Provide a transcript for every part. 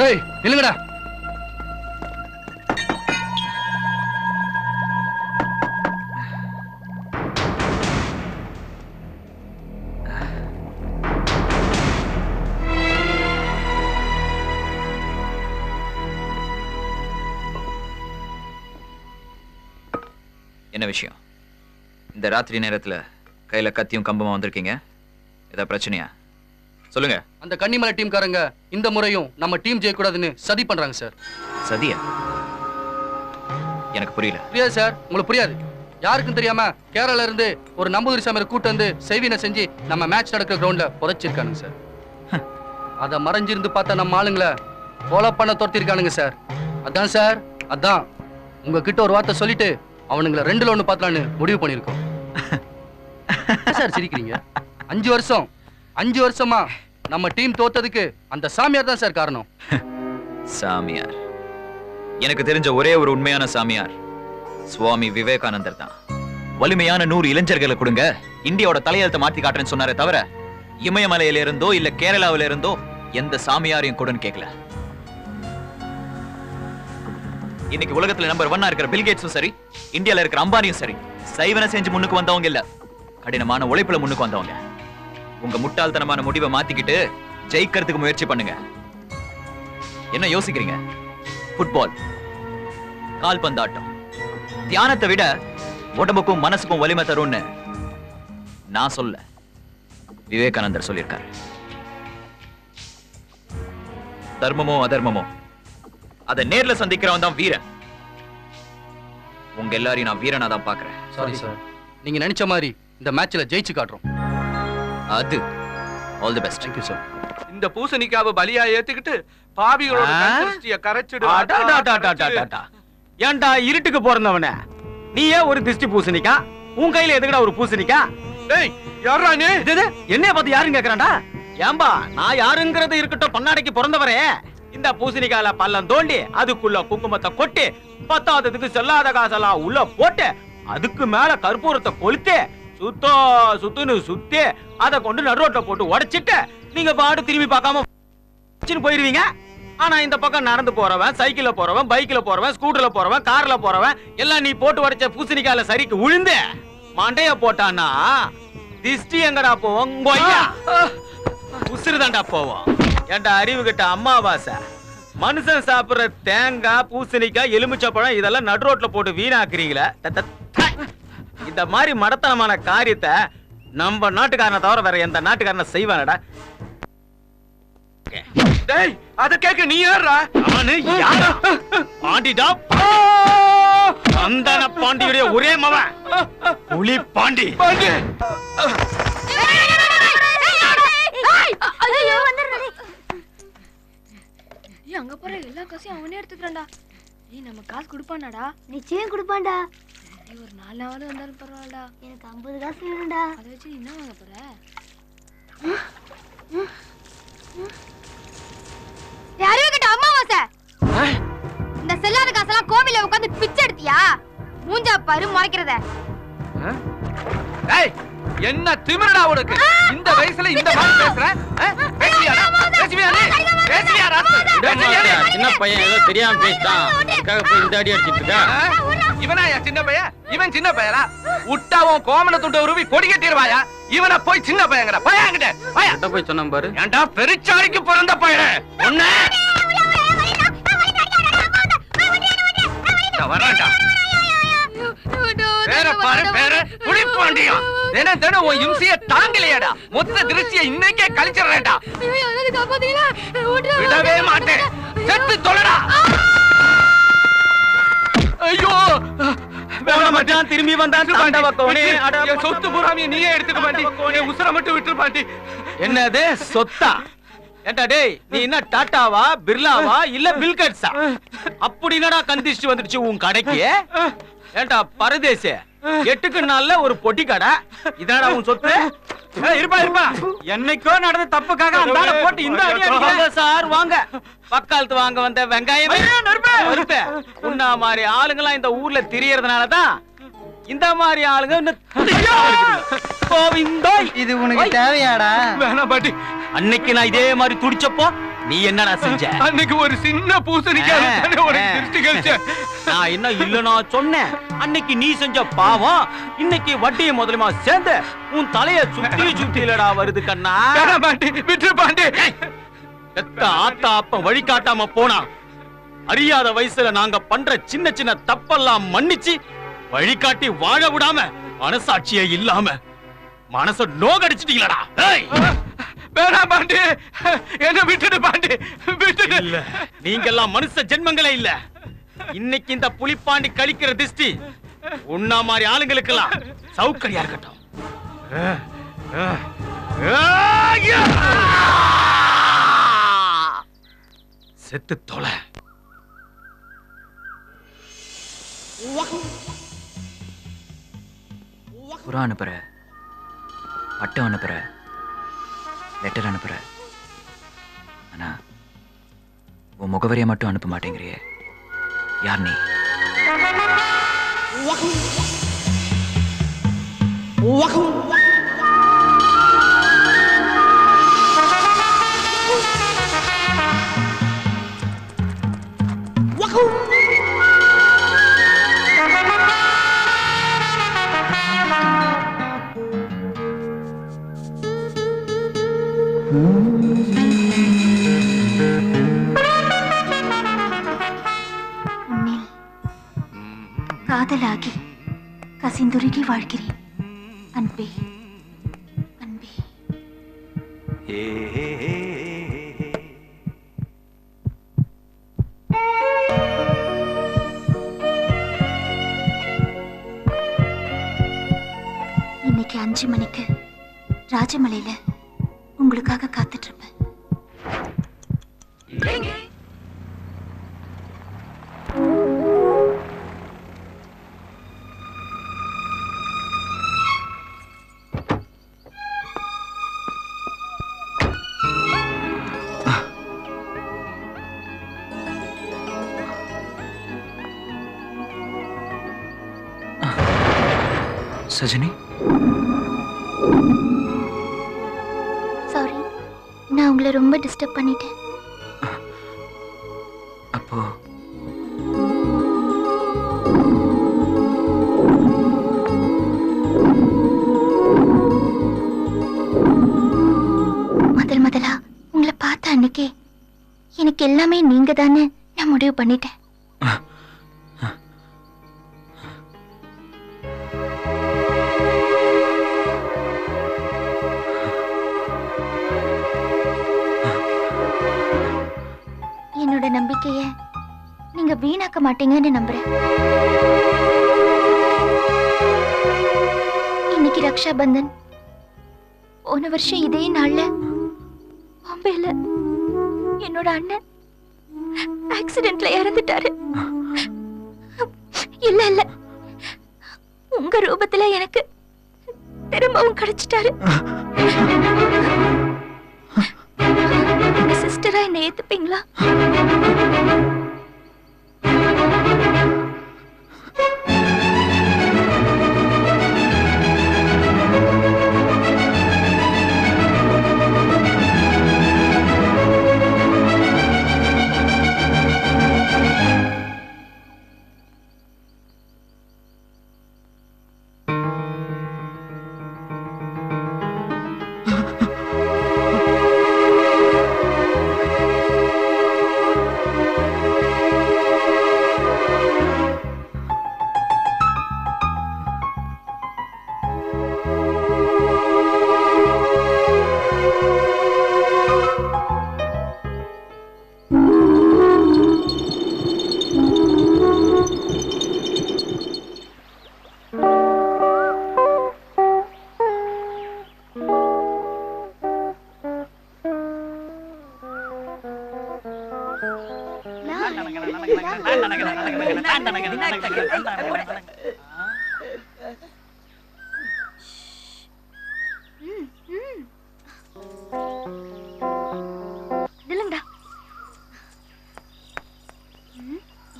ஏய் நில்லுங்கடா. என்ன விஷயம்? இந்த ராத்திரி நேரத்துல கையில கத்தியும் கம்பமா வந்திருக்கீங்க, ஏதாவது பிரச்சனையா? சொல்லுங்க. அந்த கன்னிமலை டீம்காரங்க இந்த முறையும் நம்ம டீம் ஜெயிக்கூடாதுன்னு சதி பண்றாங்க சார். சதியா? எனக்கு புரியல. புரியாது சார், உங்களுக்கு புரியாது. யாருக்கும் தெரியாம கேரளால இருந்து ஒரு நம்பூதிரி சாமியை கூட்டு வந்து செய்வினை செஞ்சு நம்ம மேட்ச் நடக்கிற கிரவுண்ட்ல புதைச்சிருக்கானுங்க சார். அத மறைஞ்சிருந்து பார்த்தா நம்ம ஆளுங்களை ஃபாலோ பண்ண துரத்திருக்கானுங்க சார். அதான் சார், அதான் உங்ககிட்ட ஒரு வார்த்தை சொல்லிட்டு அவனுங்களை 2ல 1 பார்த்தலான்னு முடிவு பண்ணிருக்கோம். சார் சிரிக்கிறீங்க? 5 வருஷமா நம்ம டீம் தோத்ததுக்கு அந்த சாமியார் தான் சார் காரணம். சாமியார்? எனக்கு தெரிஞ்ச ஒரே ஒரு உண்மையான சாமியார் சுவாமி விவேகானந்தர் தான். வலிமையான 100 இளைஞர்களை கொடுங்க, இந்தியாவோட தலையெழுத்தை மாத்தி காட்டுறேன்னு சொன்னாரே தவிர இமயமலையில இருந்தோ இல்ல கேரளாவில இருந்தோ எந்த சாமியாரையும் கொடுன்னு கேட்கல. இன்னைக்கு உலகத்துல நம்பர் 1 இருக்கிற பில்கேட்ஸும் சரி, இந்தியால இருக்கிற அம்பானியும் சரி, சைவனை செஞ்சு முன்னுக்கு வந்தவங்க இல்ல, கடினமான உழைப்புல முன்னுக்கு வந்தவங்க. உங்க முட்டாள்தனமான முடிவை மாத்திக்கிட்டு ஜெயிக்கிறதுக்கு முயற்சி பண்ணுங்க. என்ன யோசிக்கிறீங்க? ஃபுட்பால், கால்பந்தாட்டம், தியானத்தை விட உடம்புக்கும் மனசுக்கும் வலிமை தரும்னு நான் சொல்ல, விவேகானந்தர் சொல்லியிருக்காரு. தர்மமோ அதர்மமோ அதை நேர்ல சந்திக்கிறவன் தான் வீரன். உங்க எல்லாரையும் நான் வீரனா தான் பாக்குறேன். சாரி சார், நீங்க நினைச்ச மாதிரி இந்த மேட்ச்ல ஜெயிச்சு காட்டுறோம். அது all the best. Thank you sir. இந்த பூசணிக்காவை பலியா ஏத்துக்கிட்டு பாவிகளோட கஷ்டத்தை கரைச்சிடு. ஏன்டா இருட்டுக்கு பிறந்தவனே, நீயே ஒரு திஷ்டி பூசணிக்கா, உன் கையில எதுக்குடா ஒரு பூசணிக்கா? டேய் யாரா நீ? என்னைய பார்த்து யாருன்னு கேக்குறான்டா? ஏம்பா, நான் யாருங்கிறது இருக்கட்டும், பண்ணாடைக்கு பிறந்தவரே. இந்த பூசணிக்கால பள்ளம் தோண்டி அதுக்குள்ள குங்குமத்தை கொட்டி 10ஆவதுக்கு செல்லாத காசெல்லாம் உள்ள போட்டு அதுக்கு மேல கற்பூரத்தை கொளுத்து சுத்துன்னு சுத்தி அதை கொண்டு நடுரோட்ல போட்டு உடைச்சிட்டு நீங்க பாட்டு திரும்பி பார்க்காம போயிருவீங்க. ஆனா இந்த பக்கம் நடந்து போறவன், சைக்கிள்ல போறவன், பைக்ல போறவன், ஸ்கூட்டர்ல போறவன், கார்ல போறவன் எல்லாம் நீ போட்டு உடைச்ச பூசணிக்கால சரிக்கு விழுந்து மண்டைய போட்டான்னா திஷ்டி எங்கடா போவோம்? உசுறுதாண்டா போவோம். ஏன்டா அறிவு கிட்ட அம்மாவாசை, மனுஷன் சாப்பிடுற தேங்காய், பூசணிக்காய், எலுமிச்சப்பழம் இதெல்லாம் நடுரோட்ல போட்டு வீணாக்குறீங்களே. இந்த மாதிரி மடத்தனமான காரியத்தை நம்ம நாட்டுக்காரனை தவிர வேற எந்த நாட்டுக்காரனை செய்வானடா? டேய் அத கேக்க நீ யாரா? அவனு யாரா? பாண்டிடா, சந்தன பாண்டியுடைய ஒரே மவன் புலி பாண்டி. பாண்டி அங்க போற எல்லா காசையும் அவனே எடுத்துக்கிறான்டா. ஏய் நம்ம காசு கொடுப்பானாடா? நிச்சயம் கொடுப்பான்டா. ஒரு 4 நாள் வந்தாலும் பரவாயில்லடா. எனக்கு 50 காசு வேணும்டா. அதை வச்சு என்ன வாங்க போற? யாரையும் அம்மாவாசை, இந்த செல்லாத காசெல்லாம் கோவில உட்காந்து பிச்சை எடுத்தியா? மூஞ்சா பாரு முறைக்கிறத. டேய் என்ன திமிரடா உனக்கு? இந்த வயசுல இந்த மாதிரி பேசுற? பேசியாடா? பேசியாடா? சின்ன பையன் ஏதோ தெரியாம பேசிட்டான், அதுக்காக போய் இந்த அடி அடிச்சிட்டு இருக்கா. இவனாயா சின்ன பையன்? இவன் சின்ன பையனா? உட்டாவும் கோமண துண்ட உருவி கொடி கட்டிடுவாயா? இவனை போய் சின்ன பையங்கடா பையன்கிட்ட பையன் போய் சொன்ன பாரு. ஏன்டா பெருச்சாளிக்கு பிறந்த பையன் உன்ன வரான்டா. பேர பாரு, பேர புடிப்பாண்டியம். தினம் தினம் உன் இம்சைய தாங்கலையாடா. மொத்த திருச்சியை இன்னைக்கே கழிச்சிடுறேன்டா. விடவே மாட்டேன். செத்து தொலைடா. ஐயோ மச்சான் திரும்பி வந்தான். சொத்து பூராமிய நீயே எடுத்துக்க மாட்டி, உசுர மட்டும் விட்டுரு பாட்டி. என்னது சொத்தா? ஏண்டா டேய், நீ என்ன டாட்டாவா, பிர்லாவா இல்ல பில்கேட்ஸா? அப்படி என்னடா கந்திஷ்டி வந்துடுச்சு உன் கடைக்கு? ஏண்டா பரதேசி, 8க்கு நாள்ல ஒரு பொட்டி கடை, இதாடா உன் சொத்து? இருப்பா என்னைக்கோ நடந்த தப்புக்காக அந்த போட்டு இந்த அடி அடிங்க சார். வாங்க பக்காலத்து வாங்க வந்த வெங்காயம் உன்ன மாதிரி ஆளுங்களாம் இந்த ஊர்ல திரியறதுனாலதான் இந்த மாதிரி ஆளுங்க கோவிந்தோய். இது உனக்கு தேவையாடா? வேணாம் பாட்டி. அன்னைக்கு நான் இதே மாதிரி துடிச்சப்போ நீ என்னடா செஞ்ச? அன்னைக்கு ஒரு சின்ன பூசணிக்காய் உனக்கு திருஷ்டி கழிச்ச. நான் என்ன இல்லனா சொன்னேன்? அன்னைக்கு நீ செஞ்ச பாவம் இன்னைக்கு வட்டியை முதலமா சேர்ந்து உன் தலைய சுத்திலடா வருது கண்ணா. வேணாம் பாட்டி, விட்டு பாட்டி. எத்த ஆத்தா அப்ப வழிகாட்டாம போனா அறியாத வயசுல நாங்க பண்ற சின்ன சின்ன தப்பெல்லாம் மன்னிச்சு வழிகாட்டி வாழ விடாம மனசாட்சியே இல்லாம மனச நோகடிச்சிட்டீங்களடா. வேணாம் பாண்டி, என்ன விட்டுடு பாண்டி, விட்டுடு. இல்ல, நீங்க எல்லாம் மனுஷ ஜென்மங்களே இல்ல. இன்னைக்கு இந்த புலிப்பாண்டி கழிக்கிற திஷ்டி உன்ன மாதிரி ஆளுங்களுக்கெல்லாம் சௌகரியா இருக்கட்டும். செத்து தொலை. புறா அனுப்புற, பட்டம் அனுப்புற, லெட்டர் அனுப்புற, ஆனா உன் முகவரியை மட்டும் அனுப்ப மாட்டேங்கிறியே. யார் நீ? காதலாகி கசிந்துருகி வாழ்கிறேன் அன்பே அன்பே. இன்னைக்கு 5 மணிக்கு ராஜமலையில உங்களுக்காக காத்துட்டு இருப்பேன். சஜினி, சாரி, நான் உங்களை ரொம்ப டிஸ்டர்ப் பண்ணிட்டேன். அப்போ முதலா உங்களை பார்த்த அன்னைக்கே எனக்கு எல்லாமே நீங்க தானே நான் முடிவு பண்ணிட்டேன். என்னோட நம்பிக்கைய நீங்க வீணாக்க மாட்டீங்கன்னு நம்புறேன். இன்னைக்கு ரக்ஷா பந்தன். போன வருஷம் இதே நாள்ல பாம்பேல என்னோட அண்ணன் ஆக்சிடென்ட்ல இறந்துட்டாரு. இல்ல இல்ல, உங்க ரூபத்துல எனக்கு திரும்பவும் கிடைச்சிட்டாரு. சிஸ்டரா என்ன ஏத்துப்பீங்களா?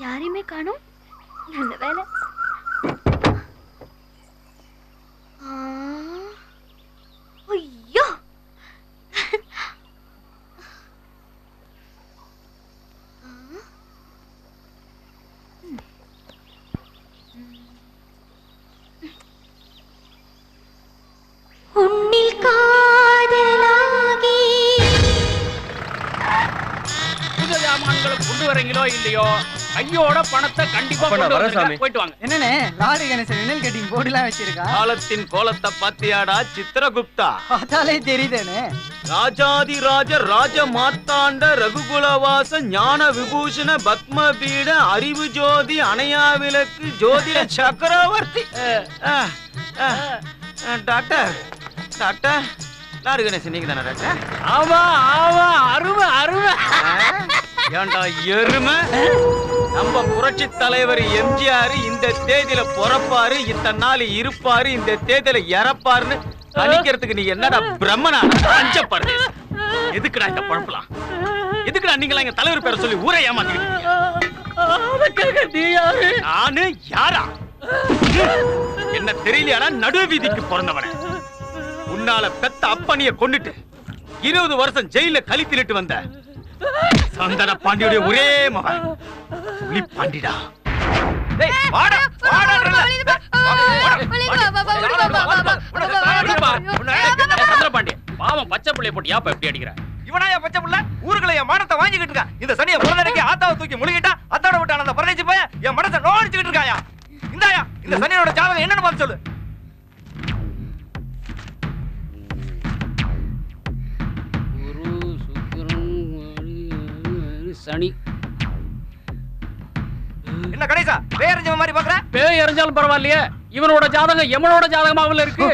யாரையுமே காணோம். நல்ல வேலை. பணங்களை கொண்டு வரீங்களோ இல்லையோ கையோட பணத்தை கண்டிப்பா கொண்டு வந்துருங்க. போயிட்டு வாங்க. என்னண்ணே லாரி கணேசன் வினல் கட்டிங் போர்டுலாம் வச்சிருக்கா? காலத்தின் கோலத்தை பாத்தியாடா சித்திரகுப்தா? பார்த்தாலே தெரியுதேனே. ராஜாதி ராஜ ராஜ மார்த்தாண்ட ரகுகுலவாச ஞான விபூஷண பத்ம பீட அறிவு ஜோதி அணையா விளக்கு ஜோதிட சக்கரவர்த்தி. டாக்டர் டாக்டர் லாரி கணேசன் நீங்க தானே டாக்டர்? ஆமா ஆமா, அருமை அருமை. ஏண்டா எருமை, நம்ம புரட்சி தலைவர் எம்ஜிஆர் இந்த தேதியில பிறப்பாரு, இத்தனை நாள் இருப்பாரு, இந்த தேதியில இறப்பாருன்னு கணிக்கிறதுக்கு நீ என்னடா பிரம்மனா அஞ்சப்படுது? எதுக்குடா இந்த பழப்பலாம்? எதுக்குடா நீங்களா எங்க தலைவர் பேரை சொல்லி ஊரை ஏமாத்திக்கிட்டு? நானு யாரா? என்ன தெரியலையாடா நடு வீதிக்கு பிறந்தவன? உன்னால பெத்த அப்பனிய கொண்டுட்டு 20 வருஷம் ஜெயில கழித்திட்டு வந்த சந்தன பாண்டியுடைய ஒரே மகன் புலி பாண்டிடா. பாவம் பச்சை பிள்ளைய போட்டு ஏப்ப எப்படி அடிக்கிற? இவனாயா பச்சை புள்ள? ஊருக்குள்ள என் மானத்தை வாங்கிக்கிட்டு இருக்கா. இந்த சனியை புறநடைக்கு ஆத்தாவை தூக்கி முழுகிட்டா அத்தாட விட்டான அந்த பரதேசி போய் என் மனசை நோடிச்சுக்கிட்டு இருக்காயா. இந்தாயா இந்த சனியோட ஜாதகம் என்னன்னு பார்த்து சொல்லு. குரு சுக்கிரன் சனி. என்ன கணேசா பேரஞ்சவ மாதிரி பாக்குற? பேய் எறிஞ்சாலும் பரவாயில்லையே, இவனோட ஜாதகம் எமனோட ஜாதகமாவில் இருக்கு.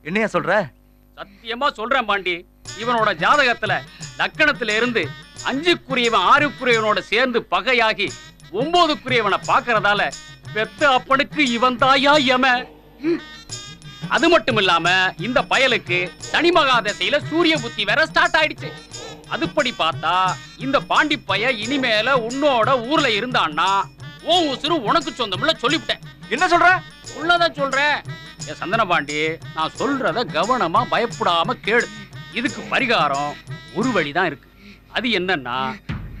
என்னையா சொல்ற? சத்தியமா சொல்றேன் பாண்டி, இவனோட ஜாதகத்துல லக்கணத்துல இருந்து 5க்குரியவன் 6க்குரியவனோட சேர்ந்து பகையாகி 9க்குரியவனை பாக்குறதால பெத்த அப்பனுக்கு இவன் தாயா எம. அது மட்டும் இல்லாம இந்த பயலுக்கு சனி மகாதசையில சூரிய புத்தி வேற ஸ்டார்ட் ஆயிடுச்சு. அதுபடி பார்த்தா இந்த பாண்டி பைய இனிமேல உன்னோட ஊர்ல இருந்தான்னா உன் உசுறு உனக்கு சொந்தம்ல சொல்லிவிட்டேன். என்ன சொல்ற? உள்ளதான் சொல்றேன். என் சந்தன பாண்டி, நான் சொல்றத கவனமா பயப்படாம கேளு. இதுக்கு பரிகாரம் ஒரு வழிதான் இருக்கு. அது என்னன்னா,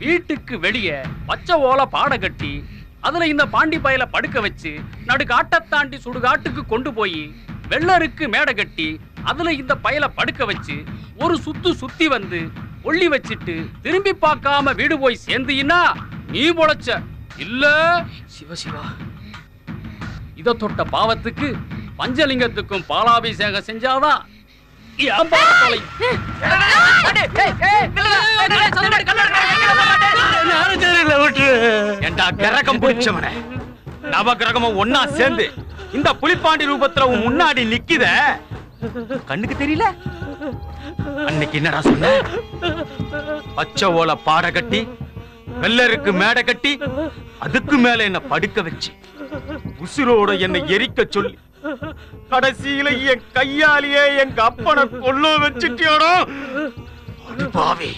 வீட்டுக்கு வெளியே பச்சை ஓலை பாட கட்டி அதுல இந்த பாண்டி பயல படுக்க வச்சு நடுக்காட்டை தாண்டி சுடுகாட்டுக்கு கொண்டு போய் வெள்ளருக்கு மேடை கட்டி அதுல இந்த பயல படுக்க வச்சு ஒரு சுத்து சுத்தி வந்து ஒள்ளி வச்சிட்டு திரும்பி பார்க்காம வீடு போய் சேர்ந்தீன்னா நீ பொழைச்ச. இல்ல சிவசிவா இத தொட்ட பாவத்துக்கு பஞ்சலிங்கத்துக்கும் பாலாபிஷேகம் செஞ்சாதான் கிரகம் பிடிச்சவன நவகிரகமும் ஒன்னா சேர்ந்து இந்த புலிப்பாண்டி ரூபத்துல உன் முன்னாடி நிக்குத கண்ணுக்கு தெரியல? அன்னைக்கு என்னடா சொன்ன? பச்சை ஓலை பாட கட்டி வெள்ளருக்கு மேடை கட்டி அதுக்கு மேல என்ன படுக்க வச்சு உசுரோட என்னை எரிக்க சொல்லி கடைசியில என் கையாலேயே எங்க அப்பனை கொல்ல வச்சுட்டியாடோ பாவி.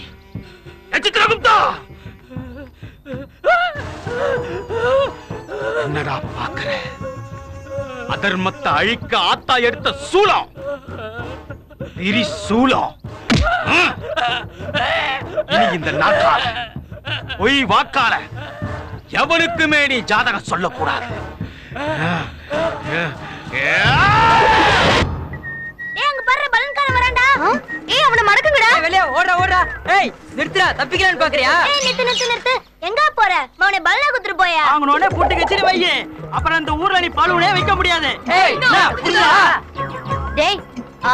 என்னடா பாக்குற? அதர்மத்தை அழிக்க ஆத்தா எடுத்த சூலம் திரி சூலம். இனி இந்த நாக்கால பொய் வாக்கால எவனுக்குமே நீ ஜாதகம் சொல்லக்கூடாது. அவனை மடக்குங்கடா. வெளியே ஓடுறா ஓடுறா. ஏய் நிறுத்துடா, தப்பிக்கலான்னு பாக்குறியா? நிறுத்து நிறுத்து நிறுத்து. எங்க போற? மவனை பல்ல குத்துட்டு போயா? அவனோட புட்டு கச்சிரி வைய. அப்புறம் அந்த ஊர்ல நீ பழுவனே வைக்க முடியாது. ஏய் புரியுதா? டேய்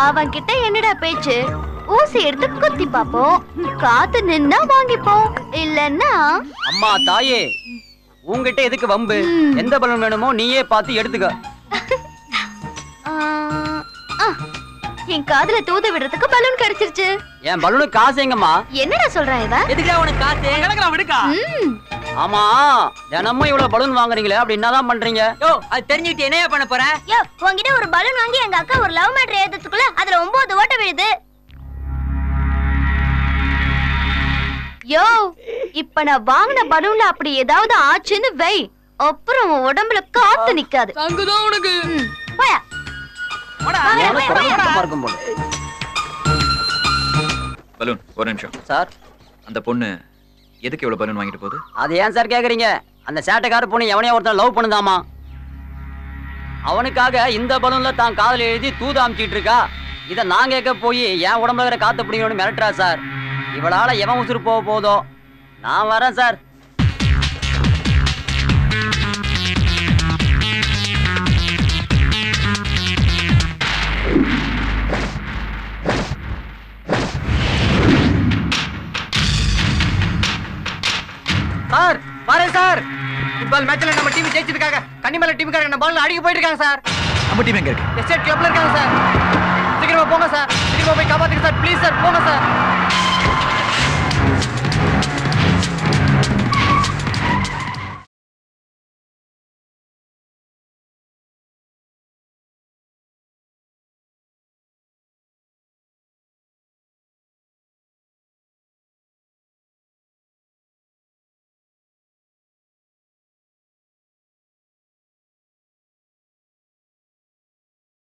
அவன் கிட்ட என்னடா பேச்சு? ஊசி எடுத்து குத்தி பாப்போம். காத்து நின்னா வாங்கிப்போம், இல்லன்னா அம்மா தாயே, உன்கிட்ட எதுக்கு வம்பு? எந்த பலன் வேணுமோ நீயே பார்த்து எடுத்துக்க. என் காதுல தூத விடுறதுக்கு பலூன் கிடைச்சிருச்சு. என் பலூனுக்கு காசு எங்கம்மா? என்னடா சொல்றான் இவன்? எதுக்குடா உனக்கு காசு? கணக்குல விடுக்கா. ஆமா, தினமும் இவ்வளவு பலூன் வாங்குறீங்களே, அப்படி என்னதான் பண்றீங்க? யோ, அது தெரிஞ்சுக்கிட்டு என்னையா பண்ண போற? யோ, உன்கிட்ட ஒரு பலூன் வாங்கி எங்க அக்கா ஒரு லவ் மேட்டர் ஏத்துறதுக்குள்ள அதுல 9 ஓட்ட விழுது. யோ, இப்ப நான் வாங்கின பலூன்ல அப்படி ஏதாவது ஆச்சுன்னு வை, அப்புறம் உன் உடம்புல காத்து நிக்காது. அங்குதான் உனக்கு போயா. பலூன் ஒரு நிமிஷம் சார். அந்த பொண்ணு எதுக்கு இவ்வளவு பலூன் வாங்கிட்டு போகுது? அது ஏன் சார் கேக்குறீங்க? அந்த சேட்டைக்கார பொண்ணு எவனையோ ஒருத்தன் லவ் பண்ணுதாமா. அவனுக்காக இந்த பலூன்ல தான் காதல எழுதி தூது அமுச்சிட்டு இருக்கா. இத நான் கேட்க போய் என் உடம்புல இருக்கிற காத்து பிடிக்கணும்னு மிரட்டுறா சார். இவளால எவன் உசுறு போக போதோ. நான் வரேன் சார். சார் வரேன் சார். ஃபுட்பால் மேட்ச்ல நம்ம டீம் ஜெயிச்சிருக்காங்க. கன்னிமலை டீமுக்காரங்க நம்ம பால்ல அடிக்க போயிட்டு இருக்காங்க சார். நம்ம டீம் எங்க இருக்கு? எஸ்டேட் கிளப்ல இருக்காங்க சார். சீக்கிரமா போங்க சார். சீக்கிரமா போய் காப்பாத்துங்க சார். ப்ளீஸ் சார் போங்க சார்.